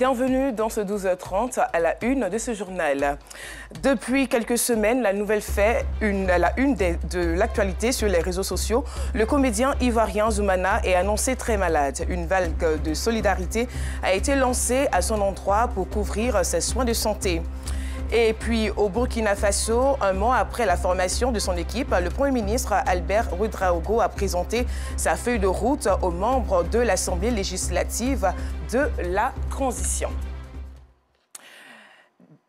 Bienvenue dans ce 12h30 à la une de ce journal. Depuis quelques semaines, la nouvelle fait à la une de l'actualité sur les réseaux sociaux. Le comédien ivoirien Zoumana est annoncé très malade. Une vague de solidarité a été lancée à son endroit pour couvrir ses soins de santé. Et puis au Burkina Faso, un mois après la formation de son équipe, le Premier ministre Albert Ouedraogo a présenté sa feuille de route aux membres de l'Assemblée législative de la transition.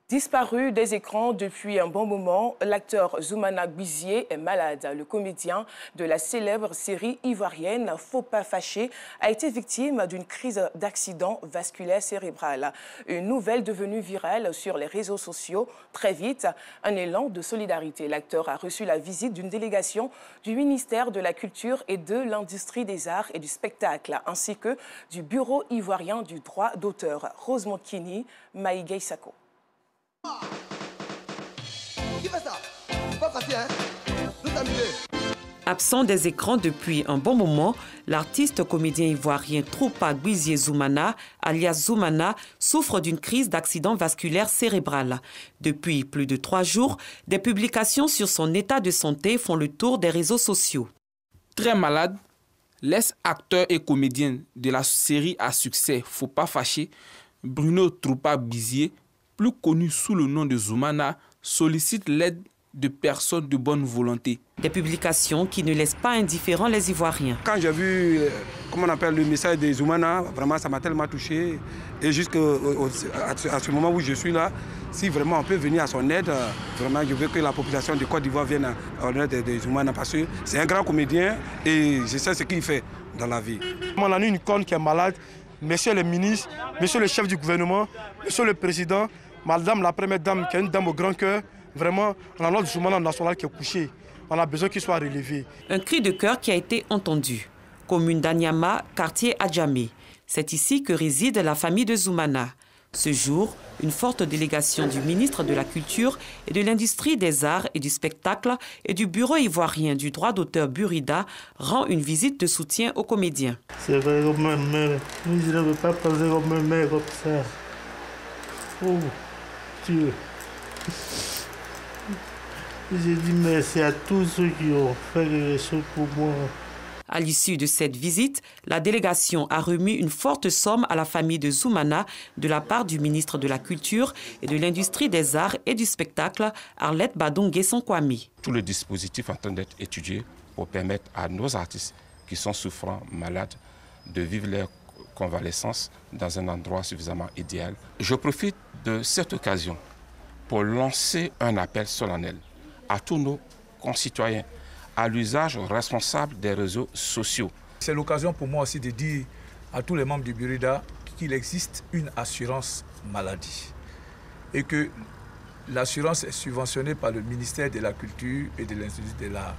Disparu des écrans depuis un bon moment, l'acteur Zoumana Gbizié est malade. Le comédien de la célèbre série ivoirienne Faut pas fâcher a été victime d'une crise d'accident vasculaire cérébral. Une nouvelle devenue virale sur les réseaux sociaux. Très vite, un élan de solidarité. L'acteur a reçu la visite d'une délégation du ministère de la Culture et de l'Industrie des Arts et du Spectacle, ainsi que du Bureau ivoirien du droit d'auteur. Rose Mokini, Maïgay Sako. Qui fait ça? Pas facile, hein? Tout amusé. Absent des écrans depuis un bon moment, l'artiste comédien ivoirien Troupa Gbizié Zoumana, alias Zoumana, souffre d'une crise d'accident vasculaire cérébral. Depuis plus de 3 jours, des publications sur son état de santé font le tour des réseaux sociaux. Très malade, l'ex-acteur et comédien de la série à succès Faut pas fâcher, Bruno Troupa Gbizié, plus connu sous le nom de Zoumana, sollicite l'aide de personnes de bonne volonté. Des publications qui ne laissent pas indifférents les Ivoiriens. Quand j'ai vu, comment on appelle, le message de Zoumana, vraiment ça m'a tellement touché. Et jusqu'à ce moment où je suis là, si vraiment on peut venir à son aide, vraiment je veux que la population de Côte d'Ivoire vienne en aide de Zoumana parce que c'est un grand comédien et je sais ce qu'il fait dans la vie. On a une icône qui est malade, monsieur le ministre, monsieur le chef du gouvernement, monsieur le président, madame la première dame qui est une dame au grand cœur, vraiment, on a notre Zoumana national qui est couché. On a besoin qu'il soit relevé. Un cri de cœur qui a été entendu. Commune d'Anyama, quartier Adjamé. C'est ici que réside la famille de Zoumana. Ce jour, une forte délégation du ministre de la Culture et de l'Industrie des Arts et du Spectacle et du Bureau ivoirien du droit d'auteur Burida rend une visite de soutien aux comédiens. C'est vrai comme ma mère. Je ne veux pas penser comme ma mère comme ça. Oh, Dieu. J'ai dit merci à tous ceux qui ont fait les choses pour moi. À l'issue de cette visite, la délégation a remis une forte somme à la famille de Zoumana de la part du ministre de la Culture et de l'Industrie des Arts et du Spectacle, Arlette Badongué-Sonkwame. Tout le dispositif est en train d'être étudié pour permettre à nos artistes qui sont souffrants, malades, de vivre leur convalescence dans un endroit suffisamment idéal. Je profite de cette occasion pour lancer un appel solennel à tous nos concitoyens à l'usage responsable des réseaux sociaux. C'est l'occasion pour moi aussi de dire à tous les membres du Burida qu'il existe une assurance maladie et que l'assurance est subventionnée par le ministère de la Culture et de l'Industrie de l'Art.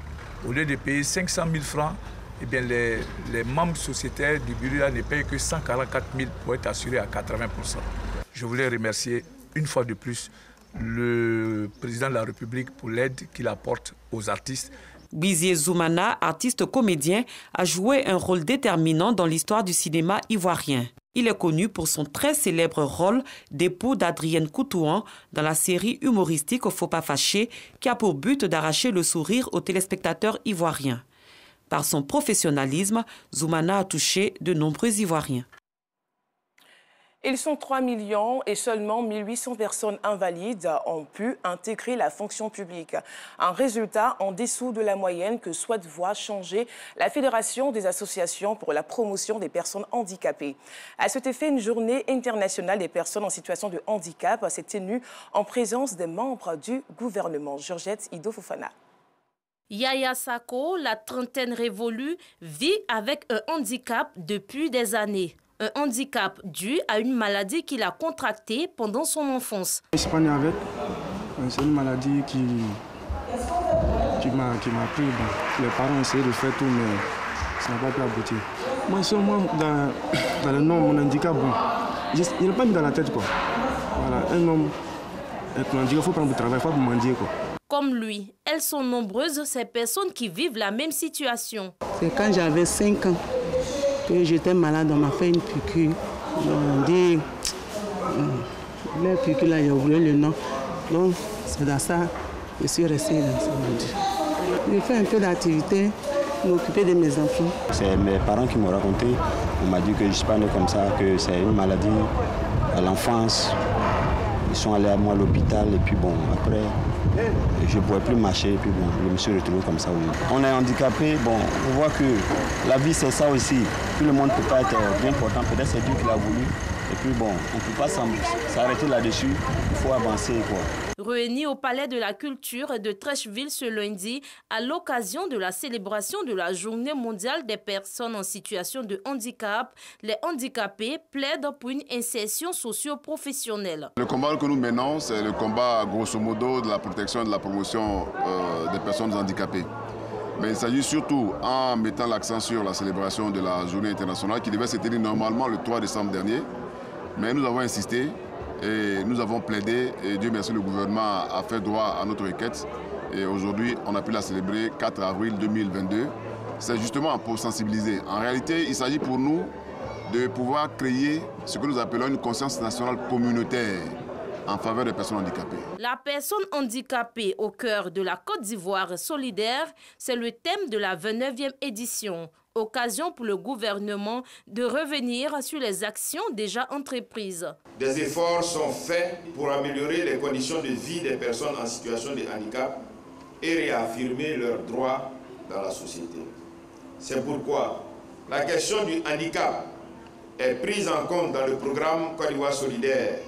Au lieu de payer 500 000 francs, eh bien les membres sociétaires du Burida ne payent que 144 000 pour être assurés à 80%. Je voulais remercier une fois de plus le président de la République pour l'aide qu'il apporte aux artistes. Gbizié Zoumana, artiste comédien, a joué un rôle déterminant dans l'histoire du cinéma ivoirien. Il est connu pour son très célèbre rôle d'époux d'Adrienne Koutouan dans la série humoristique Faut pas fâcher, qui a pour but d'arracher le sourire aux téléspectateurs ivoiriens. Par son professionnalisme, Zoumana a touché de nombreux Ivoiriens. Ils sont 3 millions et seulement 1800 personnes invalides ont pu intégrer la fonction publique. Un résultat en dessous de la moyenne que souhaite voir changer la Fédération des associations pour la promotion des personnes handicapées. À cet effet, une journée internationale des personnes en situation de handicap s'est tenue en présence des membres du gouvernement. Georgette Ido Fofana. Yaya Sako, la trentaine révolue, vit avec un handicap depuis des années. Un handicap dû à une maladie qu'il a contractée pendant son enfance. Je suis pas né avec. C'est une maladie qui m'a pris. Bon, les parents ont essayé de faire tout, mais ça n'a pas pu aboutir. Moi, seulement dans le nom, mon handicap, bon, il n'a pas mis dans la tête, quoi. Voilà, un homme avec un handicap, il faut prendre du travail, il faut mendier, quoi. Comme lui, elles sont nombreuses, ces personnes qui vivent la même situation. C'est quand j'avais 5 ans que j'étais malade, on m'a fait une piqûre. On dit Le puis là, il a oublié le nom. Donc, c'est dans ça, je suis restée dans ce monde. Je fais un peu d'activité, m'occuper de mes enfants. C'est mes parents qui m'ont raconté. On m'a dit que je ne suis pas né comme ça, que c'est une maladie à l'enfance. Ils sont allés à moi à l'hôpital et puis bon, après, je ne pouvais plus marcher et puis bon, je me suis retrouvé comme ça. On est handicapé, bon, on voit que la vie c'est ça aussi. Tout le monde ne peut pas être bien portant, peut-être c'est Dieu qui l'a voulu. Et puis bon, on ne peut pas s'arrêter là-dessus, il faut avancer quoi. Réunis au Palais de la Culture de Treichville ce lundi, à l'occasion de la célébration de la Journée mondiale des personnes en situation de handicap, les handicapés plaident pour une insertion socio-professionnelle. Le combat que nous menons, c'est le combat grosso modo de la protection et de la promotion des personnes handicapées. Mais il s'agit surtout en mettant l'accent sur la célébration de la Journée internationale qui devait se tenir normalement le 3 décembre dernier. Mais nous avons insisté et nous avons plaidé et Dieu merci, le gouvernement a fait droit à notre requête. Et aujourd'hui, on a pu la célébrer 4 avril 2022. C'est justement pour sensibiliser. En réalité, il s'agit pour nous de pouvoir créer ce que nous appelons une conscience nationale communautaire en faveur des personnes handicapées. La personne handicapée au cœur de la Côte d'Ivoire solidaire, c'est le thème de la 29e édition. Occasion pour le gouvernement de revenir sur les actions déjà entreprises. Des efforts sont faits pour améliorer les conditions de vie des personnes en situation de handicap et réaffirmer leurs droits dans la société. C'est pourquoi la question du handicap est prise en compte dans le programme Côte d'Ivoire solidaire,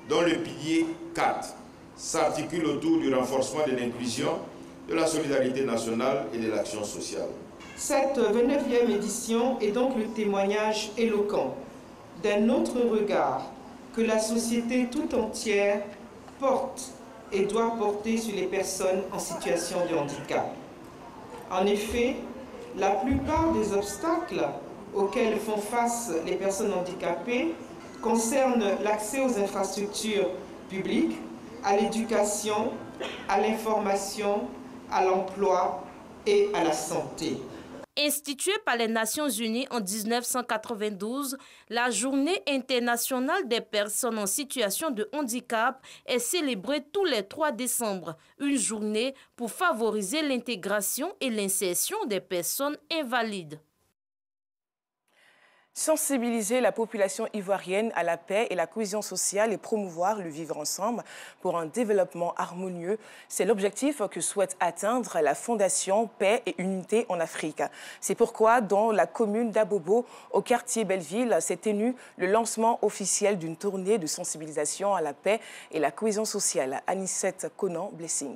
dont le pilier 4 s'articule autour du renforcement de l'inclusion, de la solidarité nationale et de l'action sociale. Cette 29e édition est donc le témoignage éloquent d'un autre regard que la société tout entière porte et doit porter sur les personnes en situation de handicap. En effet, la plupart des obstacles auxquels font face les personnes handicapées concernent l'accès aux infrastructures publiques, à l'éducation, à l'information, à l'emploi et à la santé. Instituée par les Nations Unies en 1992, la Journée internationale des personnes en situation de handicap est célébrée tous les 3 décembre. Une journée pour favoriser l'intégration et l'insertion des personnes invalides. Sensibiliser la population ivoirienne à la paix et la cohésion sociale et promouvoir le vivre ensemble pour un développement harmonieux, c'est l'objectif que souhaite atteindre la Fondation Paix et Unité en Afrique. C'est pourquoi, dans la commune d'Abobo, au quartier Belleville, s'est tenu le lancement officiel d'une tournée de sensibilisation à la paix et la cohésion sociale. Anicette Conan, Blessing.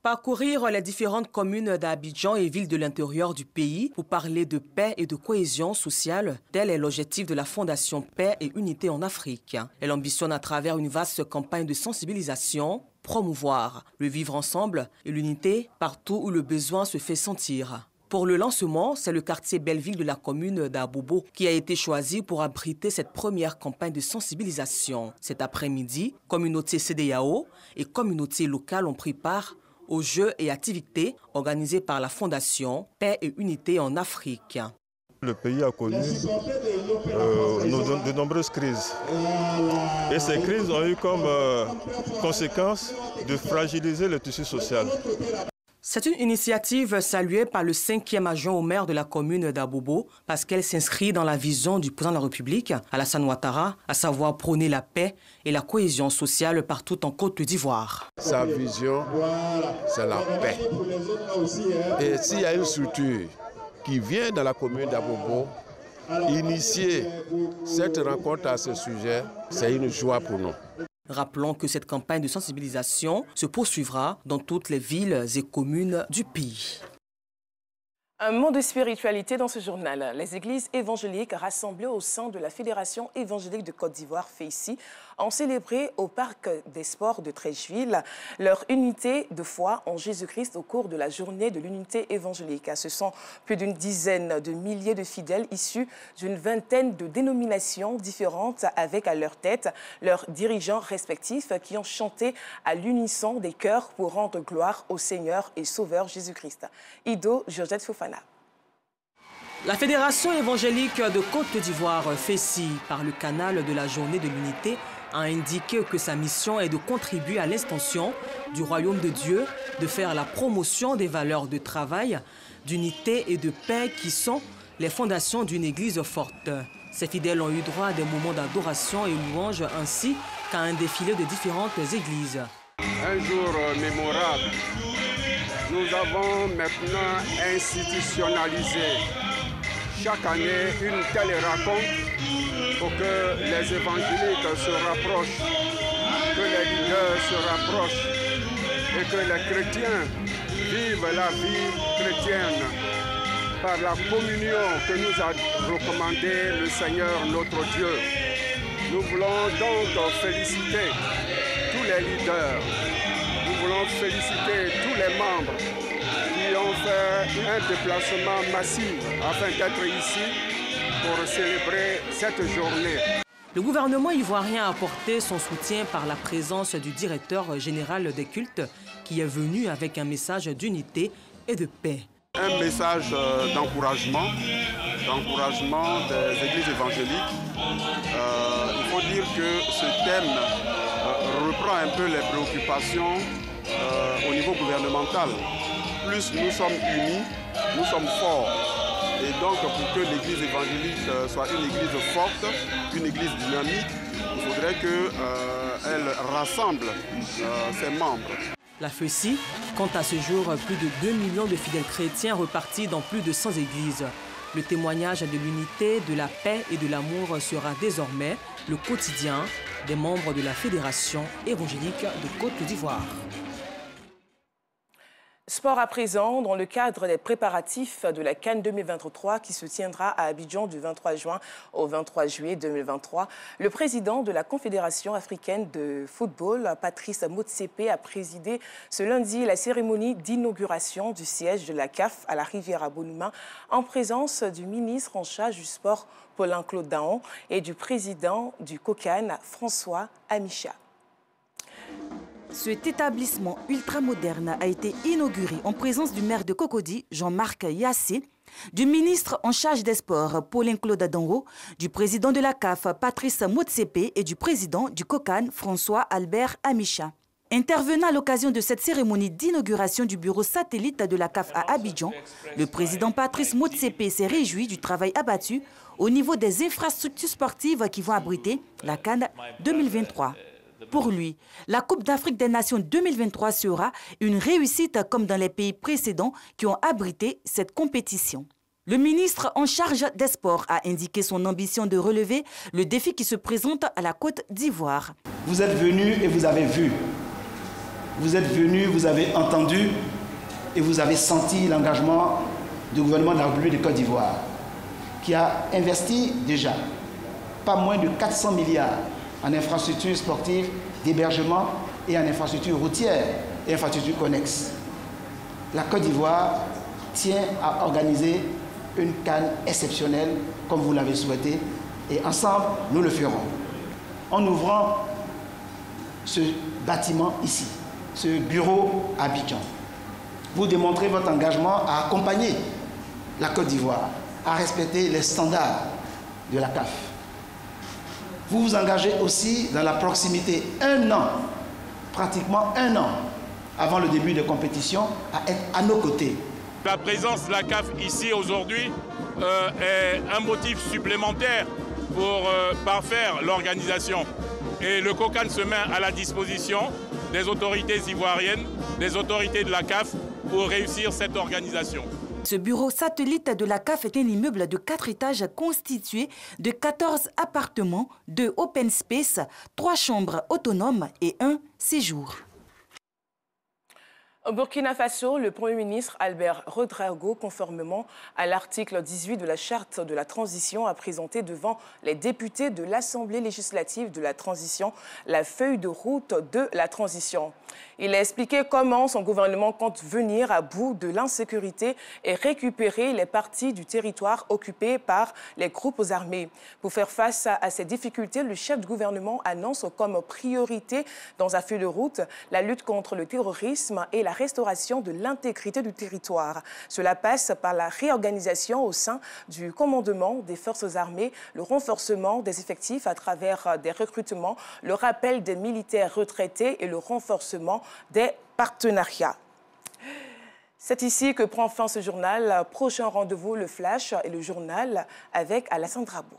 Parcourir les différentes communes d'Abidjan et villes de l'intérieur du pays pour parler de paix et de cohésion sociale, tel est l'objectif de la Fondation Paix et Unité en Afrique. Elle ambitionne à travers une vaste campagne de sensibilisation, promouvoir le vivre ensemble et l'unité partout où le besoin se fait sentir. Pour le lancement, c'est le quartier Belleville de la commune d'Abobo qui a été choisi pour abriter cette première campagne de sensibilisation. Cet après-midi, communauté CEDEAO et communauté locale ont pris part aux jeux et activités organisés par la Fondation Paix et Unité en Afrique. Le pays a connu de nombreuses crises. Et ces crises ont eu comme conséquence de fragiliser le tissu social. C'est une initiative saluée par le 5e adjoint au maire de la commune d'Abobo parce qu'elle s'inscrit dans la vision du président de la République, Alassane Ouattara, à savoir prôner la paix et la cohésion sociale partout en Côte d'Ivoire. Sa vision, c'est la paix. Et s'il y a une structure qui vient dans la commune d'Abobo, initier cette rencontre à ce sujet, c'est une joie pour nous. Rappelons que cette campagne de sensibilisation se poursuivra dans toutes les villes et communes du pays. Un mot de spiritualité dans ce journal. Les églises évangéliques rassemblées au sein de la Fédération évangélique de Côte d'Ivoire, FEICI, ont célébré au Parc des Sports de Treichville leur unité de foi en Jésus-Christ au cours de la journée de l'unité évangélique. Ce sont plus d'une dizaine de milliers de fidèles issus d'une vingtaine de dénominations différentes avec à leur tête leurs dirigeants respectifs qui ont chanté à l'unisson des chœurs pour rendre gloire au Seigneur et Sauveur Jésus-Christ. Ido Georgette Fofana. La Fédération évangélique de Côte d'Ivoire, FECI, par le canal de la Journée de l'Unité, a indiqué que sa mission est de contribuer à l'extension du royaume de Dieu, de faire la promotion des valeurs de travail, d'unité et de paix qui sont les fondations d'une église forte. Ces fidèles ont eu droit à des moments d'adoration et louange ainsi qu'à un défilé de différentes églises. Un jour mémorable. Nous avons maintenant institutionnalisé chaque année une telle rencontre pour que les évangéliques se rapprochent, que les leaders se rapprochent et que les chrétiens vivent la vie chrétienne par la communion que nous a recommandé le Seigneur notre Dieu. Nous voulons donc féliciter tous les leaders, nous voulons féliciter tous les membres qui ont fait un déplacement massif afin d'être ici pour célébrer cette journée. Le gouvernement ivoirien a apporté son soutien par la présence du directeur général des cultes qui est venu avec un message d'unité et de paix. Un message d'encouragement des églises évangéliques. Il faut dire que ce thème reprend un peu les préoccupations au niveau gouvernemental. Plus nous sommes unis, nous sommes forts. Et donc pour que l'église évangélique soit une église forte, une église dynamique, il faudrait qu'elle rassemble ses membres. La FECI compte à ce jour plus de 2 millions de fidèles chrétiens repartis dans plus de 100 églises. Le témoignage de l'unité, de la paix et de l'amour sera désormais le quotidien des membres de la Fédération évangélique de Côte d'Ivoire. Sport à présent, dans le cadre des préparatifs de la CAN 2023 qui se tiendra à Abidjan du 23 juin au 23 juillet 2023, le président de la Confédération africaine de football, Patrice Motsepe, a présidé ce lundi la cérémonie d'inauguration du siège de la CAF à la Riviera Bonuma en présence du ministre en charge du sport, Paulin-Claude Daon, et du président du COCAN, François Amicha. Cet établissement ultramoderne a été inauguré en présence du maire de Cocody, Jean-Marc Yassé, du ministre en charge des sports, Paulin-Claude Daon, du président de la CAF, Patrice Motsepe, et du président du COCAN, François Albert Amicha. Intervenant à l'occasion de cette cérémonie d'inauguration du bureau satellite de la CAF à Abidjan, le président Patrice Motsepe s'est réjoui du travail abattu au niveau des infrastructures sportives qui vont abriter la CAN 2023. Pour lui, la Coupe d'Afrique des Nations 2023 sera une réussite comme dans les pays précédents qui ont abrité cette compétition. Le ministre en charge des sports a indiqué son ambition de relever le défi qui se présente à la Côte d'Ivoire. Vous êtes venus et vous avez vu. Vous êtes venus, vous avez entendu et vous avez senti l'engagement du gouvernement de la République de Côte d'Ivoire qui a investi déjà pas moins de 400 milliards en infrastructures sportives, d'hébergement et en infrastructures routières et infrastructures connexes. La Côte d'Ivoire tient à organiser une CAN exceptionnelle comme vous l'avez souhaité et ensemble nous le ferons. En ouvrant ce bâtiment ici, ce bureau à Abidjan, vous démontrez votre engagement à accompagner la Côte d'Ivoire, à respecter les standards de la CAF. Vous vous engagez aussi dans la proximité, un an, pratiquement un an, avant le début des compétitions, à être à nos côtés. La présence de la CAF ici aujourd'hui est un motif supplémentaire pour parfaire l'organisation. Et le COCAN se met à la disposition des autorités ivoiriennes, des autorités de la CAF pour réussir cette organisation. Ce bureau satellite de la CAF est un immeuble de 4 étages constitué de 14 appartements, 2 open space, 3 chambres autonomes et 1 séjour. Au Burkina Faso, le Premier ministre Albert Ouedraogo, conformément à l'article 18 de la Charte de la transition, a présenté devant les députés de l'Assemblée législative de la transition la feuille de route de la transition. Il a expliqué comment son gouvernement compte venir à bout de l'insécurité et récupérer les parties du territoire occupées par les groupes armés. Pour faire face à ces difficultés, le chef du gouvernement annonce comme priorité dans sa feuille de route la lutte contre le terrorisme et la la restauration de l'intégrité du territoire. Cela passe par la réorganisation au sein du commandement des forces armées, le renforcement des effectifs à travers des recrutements, le rappel des militaires retraités et le renforcement des partenariats. C'est ici que prend fin ce journal. Prochain rendez-vous, le Flash et le journal avec Alassane Drabo.